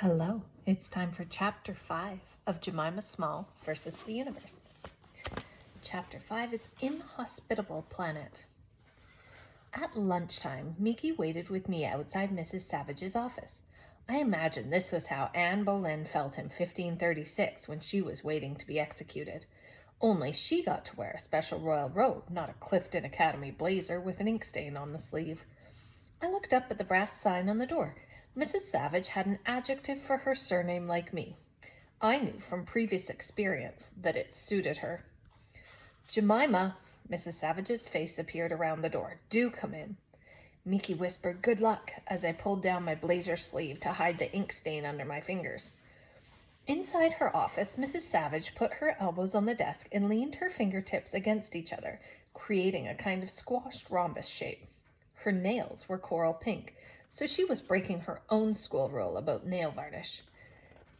Hello, it's time for Chapter 5 of Jemima Small versus the Universe. Chapter 5 is Inhospitable Planet. At lunchtime, Miki waited with me outside Mrs. Savage's office. I imagine this was how Anne Boleyn felt in 1536 when she was waiting to be executed. Only she got to wear a special royal robe, not a Clifton Academy blazer with an ink stain on the sleeve. I looked up at the brass sign on the door. Mrs. Savage had an adjective for her surname like me. I knew from previous experience that it suited her. Jemima, Mrs. Savage's face appeared around the door. Do come in. Miki whispered, "Good luck," as I pulled down my blazer sleeve to hide the ink stain under my fingers. Inside her office, Mrs. Savage put her elbows on the desk and leaned her fingertips against each other, creating a kind of squashed rhombus shape. Her nails were coral pink, so she was breaking her own school rule about nail varnish.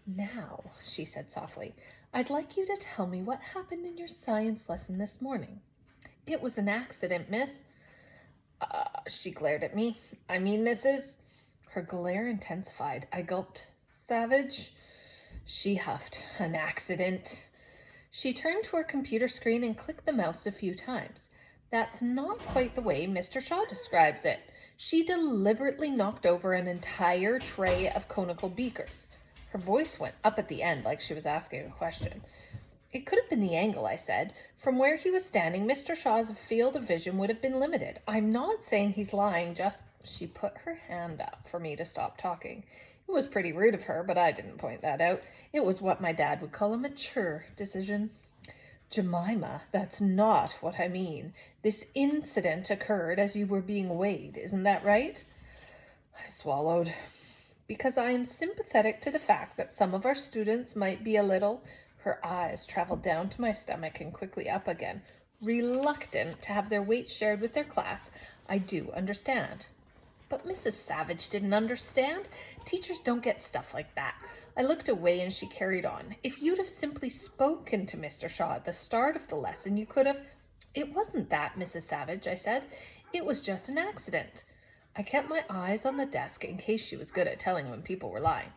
"Now," she said softly, "I'd like you to tell me what happened in your science lesson this morning." "It was an accident, miss." She glared at me. "I mean, Mrs." Her glare intensified. I gulped. "Savage?" She huffed. "An accident." She turned to her computer screen and clicked the mouse a few times. "That's not quite the way Mr. Shaw describes it. She deliberately knocked over an entire tray of conical beakers." Her voice went up at the end like she was asking a question. "It could have been the angle," I said. "From where he was standing, Mr. Shaw's field of vision would have been limited. I'm not saying he's lying, just..." She put her hand up for me to stop talking. It was pretty rude of her, but I didn't point that out. It was what my dad would call a mature decision. "Jemima, that's not what I mean. This incident occurred as you were being weighed, isn't that right?" I swallowed. "Because I am sympathetic to the fact that some of our students might be a little..." Her eyes traveled down to my stomach and quickly up again. "Reluctant to have their weight shared with their class. I do understand." But Mrs. Savage didn't understand. Teachers don't get stuff like that. I looked away and she carried on. "If you'd have simply spoken to Mr. Shaw at the start of the lesson, you could have..." "It wasn't that, Mrs. Savage," I said. "It was just an accident." I kept my eyes on the desk in case she was good at telling when people were lying.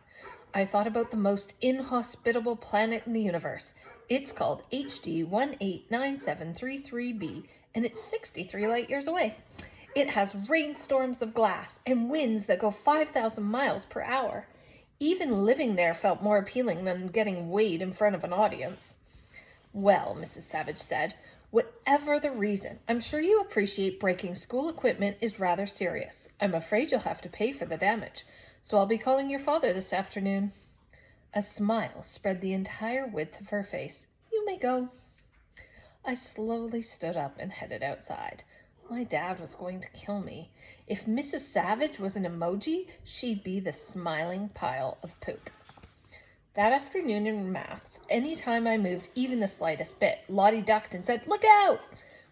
"I thought about the most inhospitable planet in the universe. It's called HD 189733b, and it's 63 light years away. It has rainstorms of glass and winds that go 5,000 miles per hour. Even living there felt more appealing than getting weighed in front of an audience." "Well," Mrs. Savage said, "whatever the reason, I'm sure you appreciate breaking school equipment is rather serious. I'm afraid you'll have to pay for the damage, so I'll be calling your father this afternoon." A smile spread the entire width of her face. "You may go." I slowly stood up and headed outside. My dad was going to kill me. If Mrs. Savage was an emoji, she'd be the smiling pile of poop. That afternoon in maths, any time I moved even the slightest bit, Lottie ducked and said, "Look out!"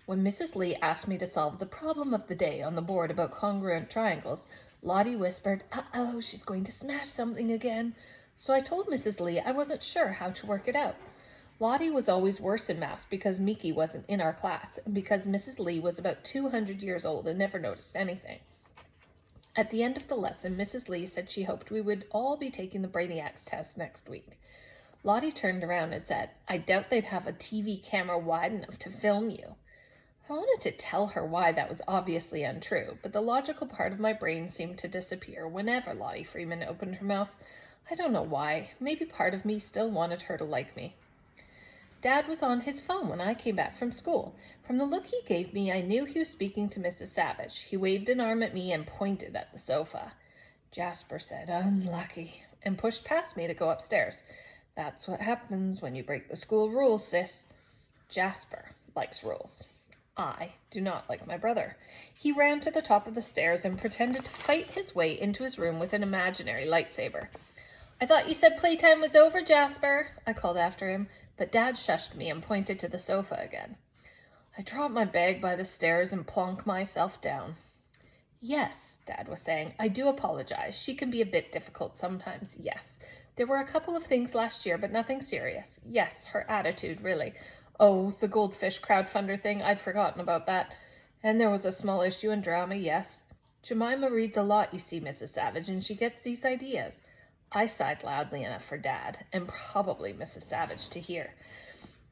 When Mrs. Lee asked me to solve the problem of the day on the board about congruent triangles, Lottie whispered, "Uh-oh, she's going to smash something again." So I told Mrs. Lee I wasn't sure how to work it out. Lottie was always worse in maths because Miki wasn't in our class and because Mrs. Lee was about 200 years old and never noticed anything. At the end of the lesson, Mrs. Lee said she hoped we would all be taking the Brainiacs test next week. Lottie turned around and said, "I doubt they'd have a TV camera wide enough to film you." I wanted to tell her why that was obviously untrue, but the logical part of my brain seemed to disappear whenever Lottie Freeman opened her mouth. I don't know why. Maybe part of me still wanted her to like me. Dad was on his phone when I came back from school. From the look he gave me, I knew he was speaking to Mrs. Savage. He waved an arm at me and pointed at the sofa. Jasper said, "Unlucky," and pushed past me to go upstairs. "That's what happens when you break the school rules, sis." Jasper likes rules. I do not like my brother. He ran to the top of the stairs and pretended to fight his way into his room with an imaginary lightsaber. "I thought you said playtime was over, Jasper," I called after him, but Dad shushed me and pointed to the sofa again. I dropped my bag by the stairs and plonked myself down. "Yes," Dad was saying, "I do apologize. She can be a bit difficult sometimes, yes. There were a couple of things last year, but nothing serious. Yes, her attitude, really. Oh, the goldfish crowdfunder thing, I'd forgotten about that. And there was a small issue in drama, yes. Jemima reads a lot, you see, Mrs. Savage, and she gets these ideas. I sighed loudly enough for Dad, and probably Mrs. Savage to hear.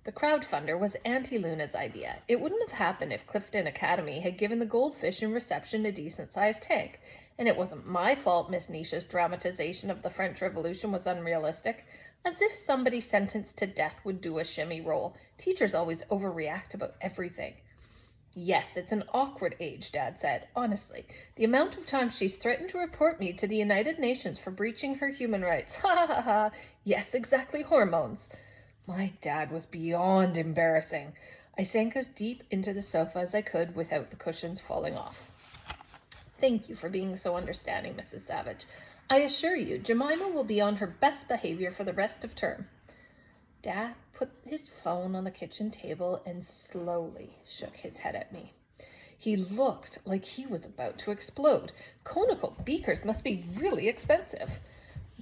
The crowdfunder was Auntie Luna's idea. It wouldn't have happened if Clifton Academy had given the goldfish in reception a decent-sized tank. And it wasn't my fault Miss Nisha's dramatization of the French Revolution was unrealistic. As if somebody sentenced to death would do a shimmy roll. Teachers always overreact about everything. Yes, it's an awkward age, Dad said. Honestly, the amount of times she's threatened to report me to the United Nations for breaching her human rights. Ha ha ha. Yes, exactly, hormones. My dad was beyond embarrassing. I sank as deep into the sofa as I could without the cushions falling off. Thank you for being so understanding, Mrs. Savage. I assure you, Jemima will be on her best behavior for the rest of term. Dad put his phone on the kitchen table and slowly shook his head at me. He looked like he was about to explode. Conical beakers must be really expensive.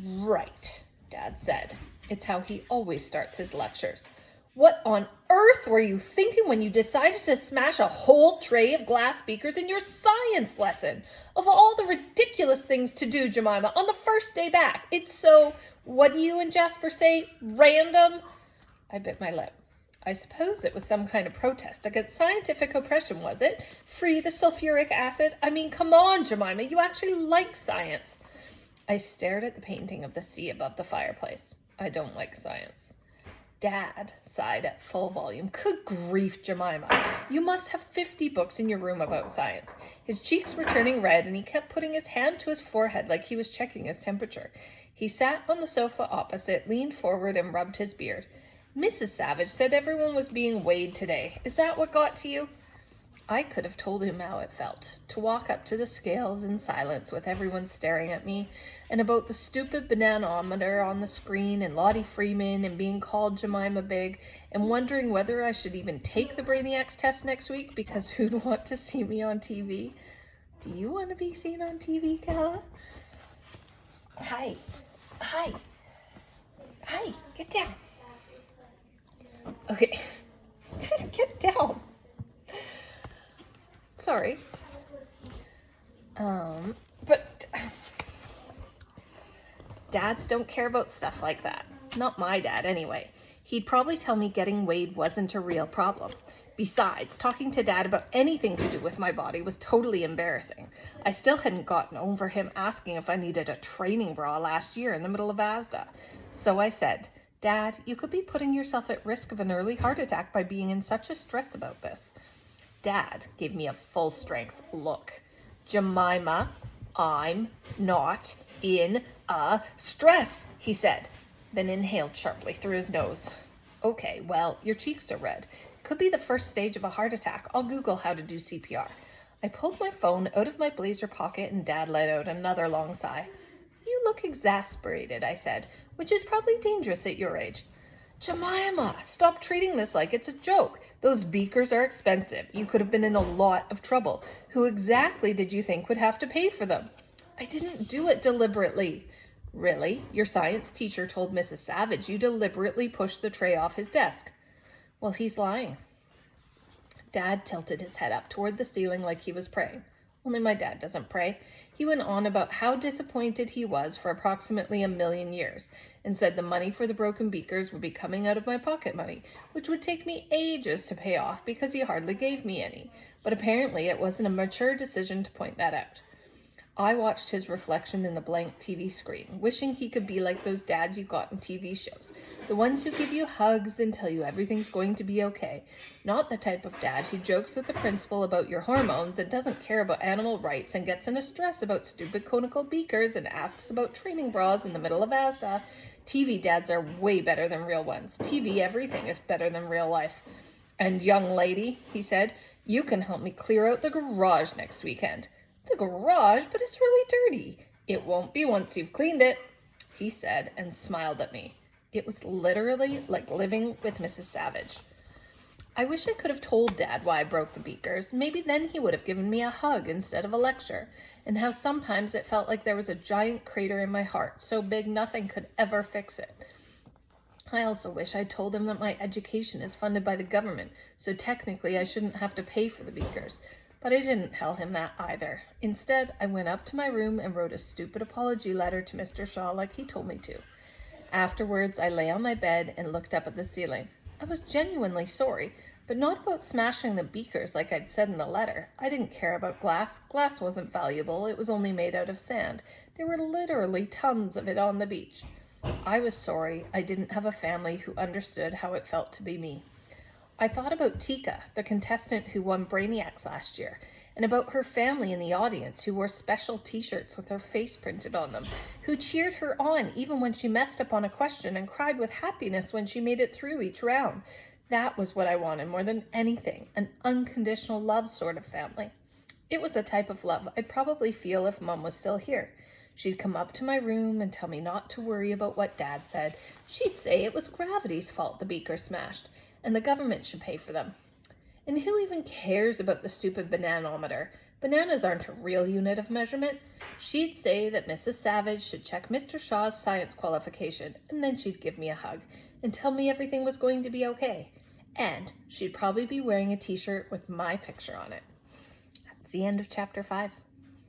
Right, Dad said. It's how he always starts his lectures. What on earth were you thinking when you decided to smash a whole tray of glass beakers in your science lesson? Of all the ridiculous things to do, Jemima, on the first day back. It's so, what do you and Jasper say, random? I bit my lip. I suppose it was some kind of protest against scientific oppression, was it? Free the sulfuric acid? I mean, come on, Jemima, you actually like science. I stared at the painting of the sea above the fireplace. I don't like science. Dad sighed at full volume. Good grief, Jemima. You must have 50 books in your room about science. His cheeks were turning red, and he kept putting his hand to his forehead like he was checking his temperature. He sat on the sofa opposite, leaned forward, and rubbed his beard. Mrs. Savage said everyone was being weighed today. Is that what got to you? I could have told him how it felt, to walk up to the scales in silence with everyone staring at me, and about the stupid bananometer on the screen and Lottie Freeman and being called Jemima Big, and wondering whether I should even take the Brainiacs test next week because who'd want to see me on TV? Do you want to be seen on TV, Kala? Hi, get down. Okay, get down. Sorry. But dads don't care about stuff like that. Not my dad, anyway. He'd probably tell me getting weighed wasn't a real problem. Besides, talking to Dad about anything to do with my body was totally embarrassing. I still hadn't gotten over him asking if I needed a training bra last year in the middle of ASDA. So I said, Dad, you could be putting yourself at risk of an early heart attack by being in such a stress about this. Dad gave me a full-strength look. Jemima, I'm not in a stress, he said, then inhaled sharply through his nose. Okay, well, your cheeks are red. Could be the first stage of a heart attack. I'll Google how to do CPR. I pulled my phone out of my blazer pocket and Dad let out another long sigh. You look exasperated, I said, which is probably dangerous at your age. Jemima, stop treating this like it's a joke. Those beakers are expensive. You could have been in a lot of trouble. Who exactly did you think would have to pay for them? I didn't do it deliberately. Really? Your science teacher told Mrs. Savage you deliberately pushed the tray off his desk. Well, he's lying. Dad tilted his head up toward the ceiling like he was praying. Only my dad doesn't pray. He went on about how disappointed he was for approximately 1,000,000 years and said the money for the broken beakers would be coming out of my pocket money, which would take me ages to pay off because he hardly gave me any. But apparently it wasn't a mature decision to point that out. I watched his reflection in the blank TV screen, wishing he could be like those dads you got in TV shows. The ones who give you hugs and tell you everything's going to be okay. Not the type of dad who jokes with the principal about your hormones and doesn't care about animal rights and gets in a stress about stupid conical beakers and asks about training bras in the middle of ASDA. TV dads are way better than real ones. TV everything is better than real life. And young lady, he said, you can help me clear out the garage next weekend. The garage, but it's really dirty. It won't be once you've cleaned it, he said and smiled at me. It was literally like living with Mrs. Savage. I wish I could have told Dad why I broke the beakers. Maybe then he would have given me a hug instead of a lecture, and how sometimes it felt like there was a giant crater in my heart, so big nothing could ever fix it. I also wish I'd told him that my education is funded by the government, so technically I shouldn't have to pay for the beakers. But I didn't tell him that either. Instead, I went up to my room and wrote a stupid apology letter to Mr. Shaw like he told me to. Afterwards, I lay on my bed and looked up at the ceiling. I was genuinely sorry, but not about smashing the beakers like I'd said in the letter. I didn't care about glass. Glass wasn't valuable. It was only made out of sand. There were literally tons of it on the beach. I was sorry I didn't have a family who understood how it felt to be me. I thought about Tika, the contestant who won Brainiacs last year, and about her family in the audience who wore special t-shirts with her face printed on them, who cheered her on even when she messed up on a question and cried with happiness when she made it through each round. That was what I wanted more than anything, an unconditional love sort of family. It was the type of love I'd probably feel if Mum was still here. She'd come up to my room and tell me not to worry about what Dad said. She'd say it was gravity's fault the beaker smashed, and the government should pay for them. And who even cares about the stupid bananometer? Bananas aren't a real unit of measurement. She'd say that Mrs. Savage should check Mr. Shaw's science qualification, and then she'd give me a hug and tell me everything was going to be okay. And she'd probably be wearing a t-shirt with my picture on it. That's the end of chapter 5.